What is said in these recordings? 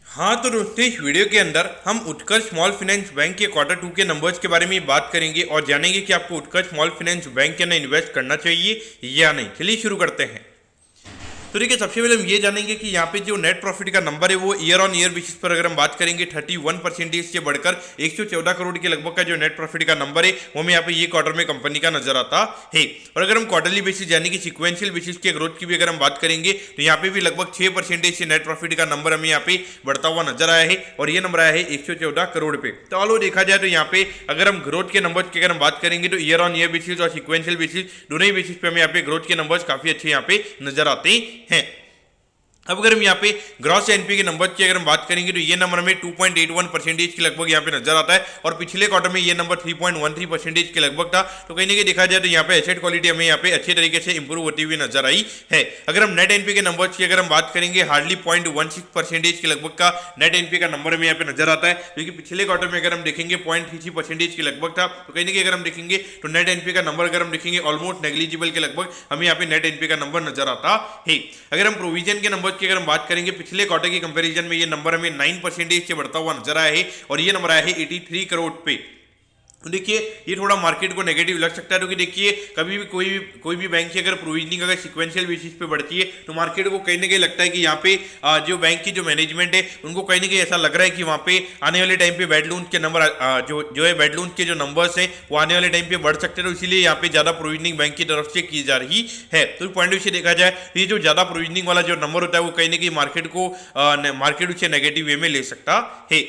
हाँ तो दोस्तों, इस वीडियो के अंदर हम उत्कर्ष स्मॉल फाइनेंस बैंक के Q2 के नंबर्स के बारे में बात करेंगे और जानेंगे कि आपको उत्कर्ष स्मॉल फाइनेंस बैंक के अंदर इन्वेस्ट करना चाहिए या नहीं। चलिए शुरू करते हैं। तो देखिए, सबसे पहले हम ये जानेंगे कि यहाँ पे जो नेट प्रॉफिट का नंबर है वो ईयर ऑन ईयर बेसिस पर अगर हम बात करेंगे 31% से बढ़कर 114 करोड़ के लगभग का जो नेट प्रॉफिट का नंबर है वो हमें यहाँ पे ये क्वार्टर में कंपनी का नजर आता है। और अगर हम क्वार्टरली बेसिस यानी कि सिक्वेंशियल बेसिस के ग्रोथ की भी अगर हम बात करेंगे तो यहाँ पे भी लगभग 6% से नेट प्रॉफिट का नंबर हमें यहाँ पे बढ़ता हुआ नजर आया है और ये नंबर आया है 114 करोड़ पे। तो ऑल ओवर देखा जाए तो यहाँ पे अगर हम ग्रोथ के नंबर की अगर हम बात करेंगे तो ईयर ऑन ईयर बेसिस और सिक्वेंशियल बेसिस दोनों ही बेसिस पे हमें यहाँ पे ग्रोथ के नंबर्स काफी अच्छे यहाँ पे नजर आते हैं। अब अगर हम यहाँ पे ग्रॉस एनपी के नंबर की अगर हम बात करेंगे तो ये नंबर हमें 2.81% के लगभग यहाँ पे नजर आता है और पिछले क्वार्टर में ये नंबर 3.13% के लगभग था। तो कहीं ना कहीं देखा जाए तो यहाँ पे एसेट क्वालिटी हमें यहाँ पे अच्छे तरीके से इंप्रूव होती हुई नजर आई है। अगर हम नेट एनपी के नंबर की अगर हम बात करेंगे हार्डली 0.16% के लगभग का नेट एनपी का नंबर हमें यहाँ पे नजर आता है, क्योंकि पिछले क्वार्टर में अगर हम देखेंगे 0.33% के लगभग था। तो कहीं ना कहीं अगर हम देखेंगे तो नेट एनपी का नंबर अगर हम देखेंगे ऑलमोस्ट नेग्लिजिबल के लगभग हमें यहाँ पे नेट एनपी का नंबर नजर आता है। अगर हम प्रोविजन के नंबर की अगर हम बात करेंगे पिछले क्वार्टर की कंपैरिजन में ये नंबर हमें 9% से बढ़ता हुआ नजर आया है और ये नंबर आया है 83 करोड़ पे। तो देखिए, ये थोड़ा मार्केट को नेगेटिव लग सकता है, क्योंकि देखिए कभी भी कोई भी बैंक की अगर प्रोविजनिंग अगर सिक्वेंशियल बेसिस पे बढ़ती है तो मार्केट को कहीं ना कहीं लगता है कि यहाँ पे जो बैंक की जो मैनेजमेंट है उनको कहीं ना कहीं ऐसा लग रहा है कि वहाँ पे आने वाले टाइम पे बैड लोन के नंबर जो है बैड लोन के जो नंबर्स हैं वो आने वाले टाइम पे बढ़ सकते हैं, तो इसीलिए यहाँ पे ज्यादा प्रोविजनिंग बैंक की तरफ से की जा रही है। तो पॉइंट ऑफ व्यू से देखा जाए तो ये जो ज्यादा प्रोविजनिंग वाला जो नंबर होता है वो कहीं ना कहीं मार्केट उसे नेगेटिव वे में ले सकता है।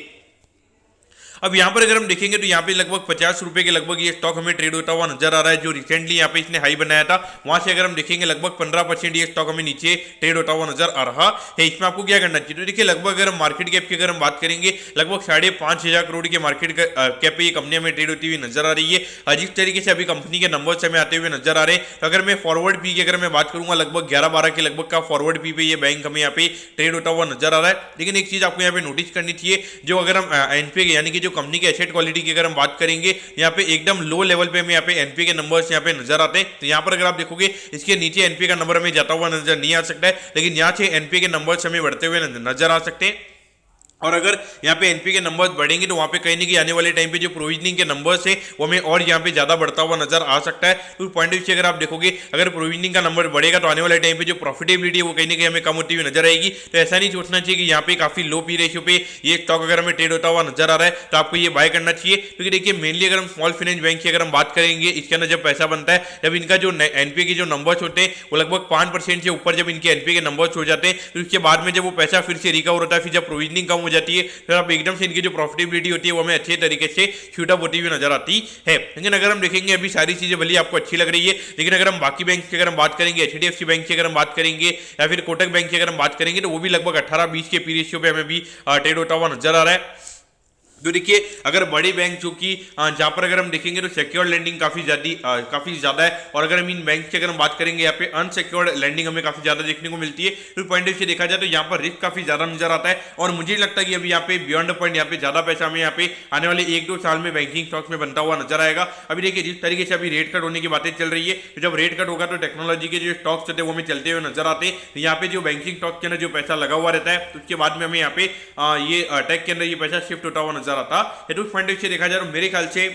अब यहाँ पर अगर हम देखेंगे तो यहाँ पे लगभग 50 रुपए के लगभग ये स्टॉक हमें ट्रेड होता हुआ नजर आ रहा है। जो रिसेंटली यहाँ पे इसने हाई बनाया था वहां से अगर हम देखेंगे लगभग 15% ये स्टॉक हमें नीचे ट्रेड होता हुआ नजर आ रहा है। इसमें आपको क्या करना चाहिए, तो देखिए लगभग अगर हम मार्केट कैप की अगर हम बात करेंगे लगभग 5,500 करोड़ के मार्केट कैप पे ये कंपनी हमें ट्रेड होती हुई नजर आ रही है। जिस तरीके से अभी कंपनी के नंबर्स हमें आते हुए नजर आ रहे हैं, तो अगर मैं फॉरवर्ड पी की अगर मैं बात करूंगा लगभग 11-12 के लगभग का फॉरवर्ड पी पे ये बैंक हमें यहाँ पे ट्रेड होता हुआ नजर आ रहा है। लेकिन एक चीज आपको यहाँ पे नोटिस करनी चाहिए, जो अगर हम एनपी यानी कि जो कंपनी के एसेट क्वालिटी की अगर हम बात करेंगे यहाँ पे एकदम लो लेवल पे हमें यहाँ पे एनपी के नंबर्स यहाँ पे नजर आते हैं। तो यहाँ पर अगर आप देखोगे इसके नीचे एनपी का नंबर हमें जाता हुआ नजर नहीं आ सकता है, लेकिन यहाँ से एनपी के नंबर्स हमें बढ़ते हुए नजर आ सकते हैं। और अगर यहाँ पे एनपी के नंबर्स बढ़ेंगे तो वहाँ पे कहीं ना कहीं आने वाले टाइम पे जो प्रोविजनिंग के नंबर्स है वो हमें और यहाँ पे ज्यादा बढ़ता हुआ नजर आ सकता है। तो पॉइंट ऑफ व्यू से अगर आप देखोगे अगर प्रोविजनिंग का नंबर बढ़ेगा तो आने वाले टाइम पे जो प्रॉफिटेबिलिटी है वो कहीं ना कहीं हमें कम होती हुई नजर आएगी। तो ऐसा नहीं सोचना चाहिए कि यहाँ पे काफी लो पी रेशियो पे ये स्टॉक अगर हमें ट्रेड होता हुआ नजर आ रहा है तो आपको ये बाय करना चाहिए, क्योंकि देखिए मेनली अगर हम स्मॉल फाइनेंस बैंक की अगर हम बात करेंगे इसके अंदर जब पैसा बनता है, जब इनका जो एनपी के जो नंबर्स होते हैं वो लगभग 5% से ऊपर जब इनके एनपी के नंबर्स हो जाते हैं तो उसके बाद में जब वो पैसा फिर से रिकवर होता है, फिर जब प्रोविजनिंग कम हो जाती है फिर आप एकदम से इनकी जो प्रॉफिटेबिलिटी होती है वो हमें अच्छे तरीके से शूट अप होती हुई नजर आती है। लेकिन अगर हम देखेंगे अभी सारी चीजें भले आपको अच्छी लग रही है, लेकिन अगर हम बाकी बैंक की अगर हम बात करेंगे, एचडीएफसी बैंक की अगर हम बात करेंगे या फिर कोटक बैंक की अगर हम बात करेंगे तो वो भी लगभग 18-20 के पी रेशियो पे हमें भी ट्रेड होता हुआ नजर आ रहा है। तो देखिए अगर बड़े बैंक जो कि जहाँ पर अगर हम देखेंगे तो सिक्योर्ड लैंडिंग काफी ज्यादा है, और अगर हम इन बैंक की अगर हम बात करेंगे यहाँ पे अनसिक्योर्ड लैंडिंग हमें काफी ज्यादा देखने को मिलती है। तो पॉइंट ऑफ व्यू से देखा जाए तो यहाँ पर रिस्क काफी ज्यादा नजर आता है और मुझे लगता है कि अभी यहाँ पे बियॉन्ड पॉइंट यहाँ पे ज्यादा पैसा हमें यहाँ पे आने वाले 1-2 साल में बैंकिंग स्टॉक्स में बनता हुआ नजर आएगा। अभी देखिए जिस तरीके से अभी रेट कट होने की बातें चल रही है, तो जब रेट कट होगा तो टेक्नोलॉजी के जो स्टॉक्स होते हैं वो हमें चलते हुए नजर आते हैं। यहाँ पे जो बैंकिंग स्टॉक के अंदर जो पैसा लगा हुआ रहता है तो उसके बाद में हमें यहाँ पे ये टेक के अंदर ये पैसा शिफ्ट होता हुआ नजर आता है। पॉइंट से देखा जाए तो मेरे ख्याल से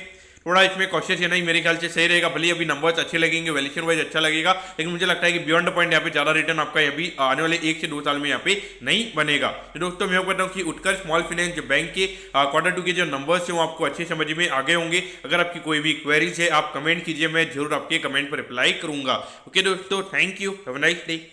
थोड़ा इसमें कॉशियस है, नहीं मेरे ख्याल से सही रहेगा। भले अभी नंबर्स अच्छे लगेंगे, वैल्यूएशन वाइज अच्छा लगेगा, लेकिन मुझे लगता है कि बियॉन्ड पॉइंट यहाँ पे ज्यादा रिटर्न आपका अभी आने वाले 1 से 2 साल में यहाँ पे नहीं बनेगा। तो दोस्तों मैं कहता हूँ कि उत्कर्ष स्मॉल फाइनेंस बैंक के Q2 के जो नंबर्स हैं वो आपको अच्छे समझ में आगे होंगे। अगर आपकी कोई भी क्वेरीज है आप कमेंट कीजिए, मैं जरूर आपके कमेंट पर रिप्लाई करूंगा। ओके दोस्तों, thank you, have a nice day.